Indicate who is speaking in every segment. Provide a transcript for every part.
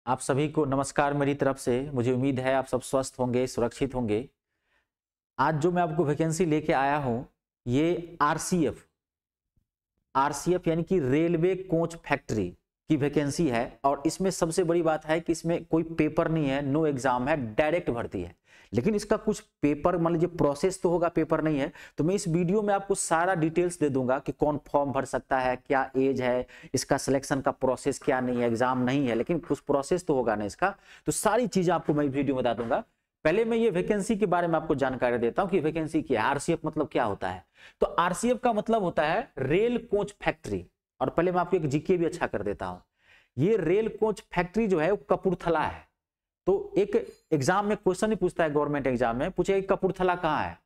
Speaker 1: आप सभी को नमस्कार मेरी तरफ से। मुझे उम्मीद है आप सब स्वस्थ होंगे, सुरक्षित होंगे। आज जो मैं आपको वैकेंसी लेके आया हूं, ये आरसीएफ यानी कि रेलवे कोच फैक्ट्री की वैकेंसी है। और इसमें सबसे बड़ी बात है कि इसमें कोई पेपर नहीं है, नो एग्जाम है, डायरेक्ट भर्ती है। लेकिन इसका कुछ पेपर मान लीजिए प्रोसेस तो होगा, पेपर नहीं है। तो मैं इस वीडियो में आपको सारा डिटेल्स दे दूंगा कि कौन फॉर्म भर सकता है, क्या एज है, इसका सिलेक्शन का प्रोसेस क्या नहीं है, एग्जाम नहीं है लेकिन कुछ प्रोसेस तो होगा ना इसका। तो सारी चीजें आपको मैं वीडियो में बता दूंगा। पहले मैं ये वैकेंसी के बारे में आपको जानकारी देता हूं कि वैकेंसी क्या है, आरसीएफ मतलब क्या होता है। तो आरसीएफ का मतलब होता है रेल कोच फैक्ट्री। और पहले मैं आपको एक जीके भी अच्छा कर देता हूं। ये रेल कोच फैक्ट्री जो है वो कपूरथला है। तो एक एग्जाम में क्वेश्चन ही पूछता है, गवर्नमेंट एग्जाम में पूछेगा कपूरथला कहाँ है,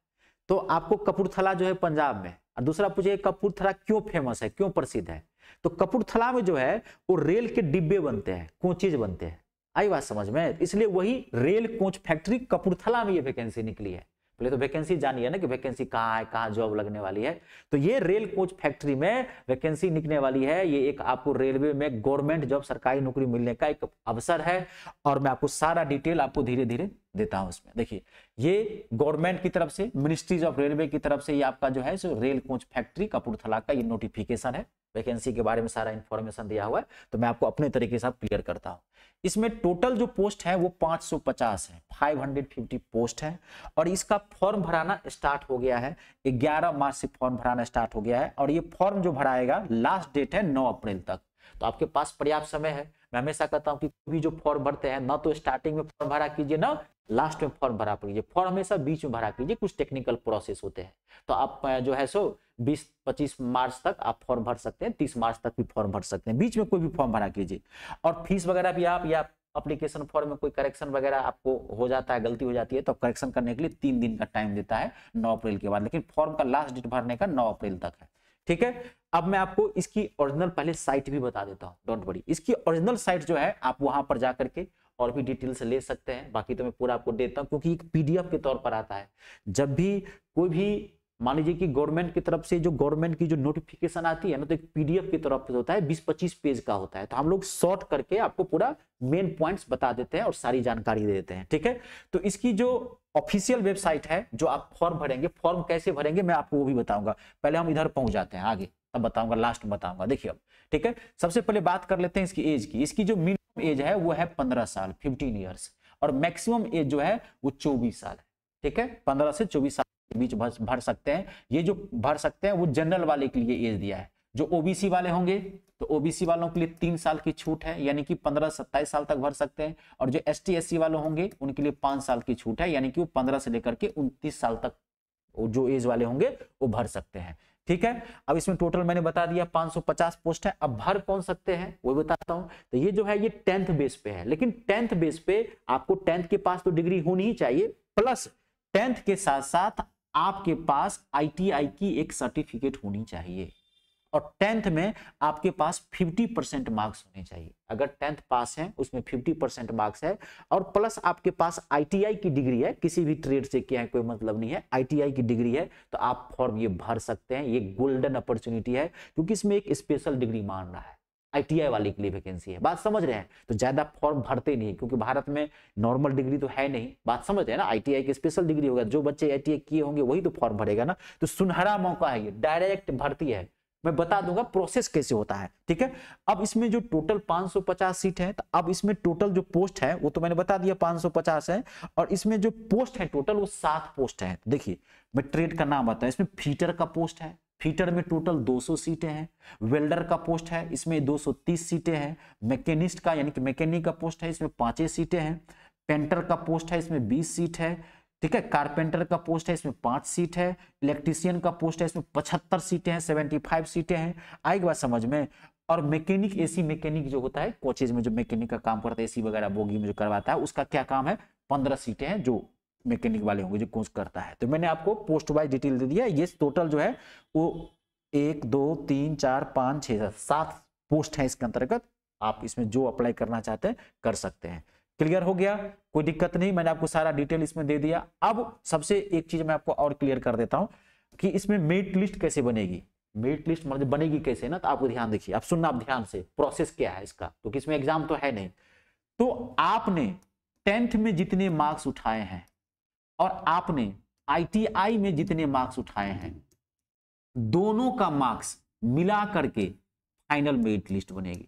Speaker 1: तो आपको कपूरथला जो है पंजाब में। और दूसरा पूछेगा कपूरथला क्यों फेमस है, क्यों प्रसिद्ध है। तो कपूरथला में जो है वो रेल के डिब्बे बनते हैं, कोचेज बनते हैं। आई बात समझ में, इसलिए वही रेल कोच फैक्ट्री कपूरथला में ये वैकेंसी निकली है। पहले तो वैकेंसी जानिए ना कि वैकेंसी कहाँ है, कहाँ जॉब लगने वाली है। तो ये रेल कोच फैक्ट्री में वैकेंसी निकलने वाली है। ये एक आपको रेलवे में गवर्नमेंट जॉब, सरकारी नौकरी मिलने का एक अवसर है। और मैं आपको सारा डिटेल आपको धीरे धीरे देता हूं इसमें। देखिए, ये गवर्नमेंट की तरफ से, मिनिस्ट्रीज ऑफ रेलवे की तरफ से ये आपका जो है सो रेल कोच फैक्ट्री कपूरथला का ये नोटिफिकेशन है। वैकेंसी के बारे में सारा इंफॉर्मेशन दिया हुआ है। तो मैं आपको अपने तरीके से क्लियर करता हूं। इसमें टोटल जो पोस्ट है वो 550 है, 550 पोस्ट है। और इसका फॉर्म भराना स्टार्ट हो गया है, 11 मार्च से फॉर्म भराना स्टार्ट हो गया है। और ये फॉर्म जो भराएगा लास्ट डेट है 9 अप्रैल तक। तो आपके पास पर्याप्त समय है। मैं हमेशा कहता हूं कि कोई भी जो फॉर्म भरते हैं ना तो स्टार्टिंग में फॉर्म भरा कीजिए ना लास्ट में फॉर्म भरा कीजिए। फॉर्म हमेशा बीच में भरा कीजिए, कुछ टेक्निकल प्रोसेस होते हैं। तो आप जो है सो 20-25 मार्च तक आप फॉर्म भर सकते हैं, 30 मार्च तक भी फॉर्म भर सकते हैं, बीच में कोई भी फॉर्म भरा कीजिए। और फीस वगैरह भी आप, या एप्लीकेशन फॉर्म में कोई करेक्शन वगैरह आपको हो जाता है, गलती हो जाती है, तो करेक्शन करने के लिए 3 दिन का टाइम देता है 9 अप्रैल के बाद। लेकिन फॉर्म का लास्ट डेट भरने का 9 अप्रैल तक है। ठीक है। अब मैं आपको इसकी ओरिजिनल पहले साइट भी बता देता हूं, डोंट वरी। इसकी ओरिजिनल साइट जो है आप वहां पर जाकर के और भी डिटेल से ले सकते हैं। बाकी तो मैं पूरा आपको देता हूं क्योंकि एक पीडीएफ के तौर पर आता है। जब भी कोई भी मान लीजिए कि गवर्नमेंट की तरफ से जो गवर्नमेंट की जो नोटिफिकेशन आती है ना, तो एक पीडीएफ की तरफ से होता है, 20-25 पेज का होता है। तो हम लोग शॉर्ट करके आपको पूरा मेन पॉइंट्स बता देते हैं और सारी जानकारी दे देते हैं। ठीक है। तो इसकी जो ऑफिशियल वेबसाइट है, जो आप फॉर्म भरेंगे, फॉर्म कैसे भरेंगे मैं आपको वो भी बताऊंगा। पहले हम इधर पहुंच जाते हैं, आगे तब बताऊंगा, लास्ट में बताऊंगा। देखिए अब, ठीक है, सबसे पहले बात कर लेते हैं इसकी एज की। इसकी जो मिनिमम एज है वो है 15 साल, 15 ईयर्स। और मैक्सिमम एज जो है वो 24 साल है। ठीक है, 15 से 24 साल के बीच भर सकते हैं। ये जो भर सकते हैं वो जनरल वाले के लिए एज दिया है। जो ओबीसी वाले होंगे तो ओबीसी वालों के लिए 3 साल की छूट है, यानी कि 15-27 साल तक भर सकते हैं। और जो एसटी एससी वाले होंगे उनके लिए 5 साल की छूट है, यानी कि वो 15 से लेकर के 29 साल तक जो एज वाले होंगे वो भर सकते हैं। ठीक है। अब इसमें टोटल मैंने बता दिया 550 पोस्ट है। अब भर कौन सकते हैं वो बताता हूं। तो ये जो है ये 10th बेस पे है। लेकिन 10th बेस पे आपको 10th के पास तो डिग्री होनी ही चाहिए, प्लस 10th के साथ साथ आपके पास आईटीआई की एक सर्टिफिकेट होनी चाहिए। और 10th में आपके पास 50% मार्क्स होने चाहिए। अगर 10th पास है उसमें 50% मार्क्स है, और प्लस आपके पास आईटीआई की डिग्री है, किसी भी ट्रेड से किया है कोई मतलब नहीं है, आईटीआई की डिग्री है, तो आप फॉर्म ये भर सकते हैं। ये गोल्डन अपॉर्चुनिटी है क्योंकि इसमें एक स्पेशल डिग्री मान रहा है, आईटीआई वाले के लिए वैकेंसी है। बात समझ रहे हैं। तो ज्यादा फॉर्म भरते नहीं क्योंकि भारत में नॉर्मल डिग्री तो है नहीं। बात समझ रहे हैं ना, आईटीआई की स्पेशल डिग्री होगा। जो बच्चे आईटीआई किए होंगे वही तो फॉर्म भरेगा ना। तो सुनहरा मौका है, ये डायरेक्ट भर्ती है। मैं बता दूंगा प्रोसेस कैसे होता है। ठीक है। अब इसमें जो टोटल 550 सीट है, तो अब इसमें टोटल जो पोस्ट है वो तो मैंने बता दिया 550 है। और इसमें जो पोस्ट है टोटल वो 7 पोस्ट है। देखिए मैं ट्रेड का नाम बताऊं। इसमें फीटर का पोस्ट है, फीटर में टोटल 200 सीटें हैं। वेल्डर का पोस्ट है, इसमें 230 सीटें हैं। मैकेनिस्ट का यानी कि मैकेनिक का पोस्ट है, इसमें 5 सीटें हैं। पेंटर का पोस्ट है, इसमें 20 सीट है। ठीक है। कारपेंटर का पोस्ट है, इसमें 5 सीट है। इलेक्ट्रीशियन का पोस्ट है, इसमें 75 सीटें हैं, 75 सीटें हैं। आएगी बात समझ में। और मैकेनिक, एसी मैकेनिक जो होता है, कोचेज में जो मैकेनिक का काम करता है, एसी वगैरह बोगी में जो करवाता है, उसका क्या काम है, 15 सीटें हैं जो मैकेनिक वाले होंगे जो कोच करता है। तो मैंने आपको पोस्ट वाइज डिटेल दे दिया। ये टोटल जो है वो 1 2 3 4 5 6 7 पोस्ट है इसके अंतर्गत। आप इसमें जो अप्लाई करना चाहते हैं कर सकते हैं। क्लियर हो गया, कोई दिक्कत नहीं। मैंने आपको सारा डिटेल इसमें दे दिया। अब सबसे एक चीज मैं आपको और क्लियर कर देता हूं कि इसमें मेरिट लिस्ट कैसे बनेगी। मेरिट लिस्ट मतलब बनेगी कैसे ना, तो आपको ध्यान देखिए, आप सुनना आप ध्यान से, प्रोसेस क्या है इसका, क्योंकि इसमें एग्जाम तो है नहीं। तो आपने 10th में जितने मार्क्स उठाए हैं और आपने ITI में जितने मार्क्स उठाए हैं, दोनों का मार्क्स मिला करके फाइनल मेरिट लिस्ट बनेगी।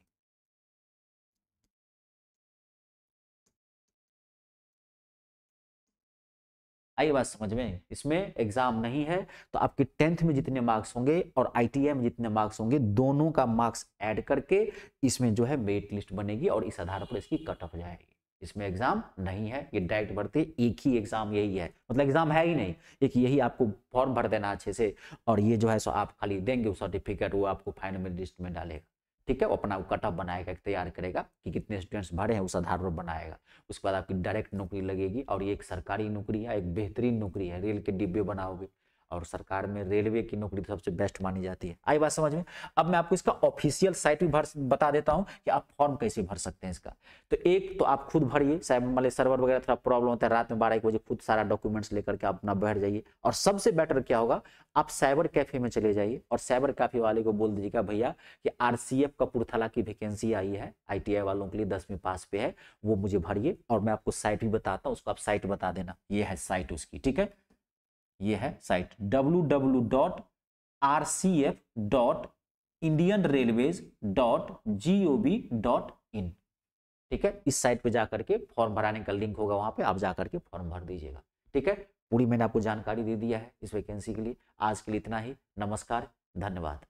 Speaker 1: आई बात समझ में? इसमें एग्जाम नहीं है, तो आपके 10th में जितने मार्क्स होंगे और ITI में जितने मार्क्स होंगे, दोनों का मार्क्स ऐड करके इसमें जो है मेरिट लिस्ट बनेगी और इस आधार पर इसकी कट ऑफ जाएगी। इसमें एग्जाम नहीं है, ये डायरेक्ट भर्ती, एक ही एग्जाम यही है, मतलब एग्जाम है ही नहीं, एक यही आपको फॉर्म भर देना अच्छे से, और ये जो है सो आप खाली देंगे वो सर्टिफिकेट, वो आपको फाइनल मेरिट लिस्ट में डालेगा। ठीक है, वो अपना कट ऑफ बनाएगा, तैयार करेगा कि कितने स्टूडेंट्स भरे हैं, उस आधार पर बनाएगा। उसके बाद आपकी डायरेक्ट नौकरी लगेगी, और ये एक सरकारी नौकरी है, एक बेहतरीन नौकरी है। रेल के डिब्बे बनाओगे, और सरकार में रेलवे की नौकरी सबसे बेस्ट मानी जाती है। आई बात समझ में? अब मैं आपको इसका ऑफिशियल साइट भी बता देता हूं कि आप फॉर्म कैसे भर सकते हैं इसका। तो एक तो आप खुद भरिए, साइबर सर्वर वगैरह थोड़ा प्रॉब्लम होता है, रात में 12-1 बजे खुद सारा डॉक्यूमेंट्स लेकर के आप अपना बैठ जाइए। और सबसे बेटर क्या होगा, आप साइबर कैफे में चले जाइए और साइबर कैफे वाले को बोल दीजिएगा भैया कि RCF कपूरथला की वैकेंसी आई है, ITI वालों के लिए 10वीं पास पे है, वो मुझे भरिए। और मैं आपको साइट भी बताता हूँ, उसको आप साइट बता देना। ये है साइट उसकी, ठीक है, ये है साइट www.rcf.indianrailways.gov.in। ठीक है, इस साइट पे जाकर के फॉर्म भराने का लिंक होगा, वहां पे आप जाकर के फॉर्म भर दीजिएगा। ठीक है, पूरी मैंने आपको जानकारी दे दिया है इस वैकेंसी के लिए। आज के लिए इतना ही, नमस्कार, धन्यवाद।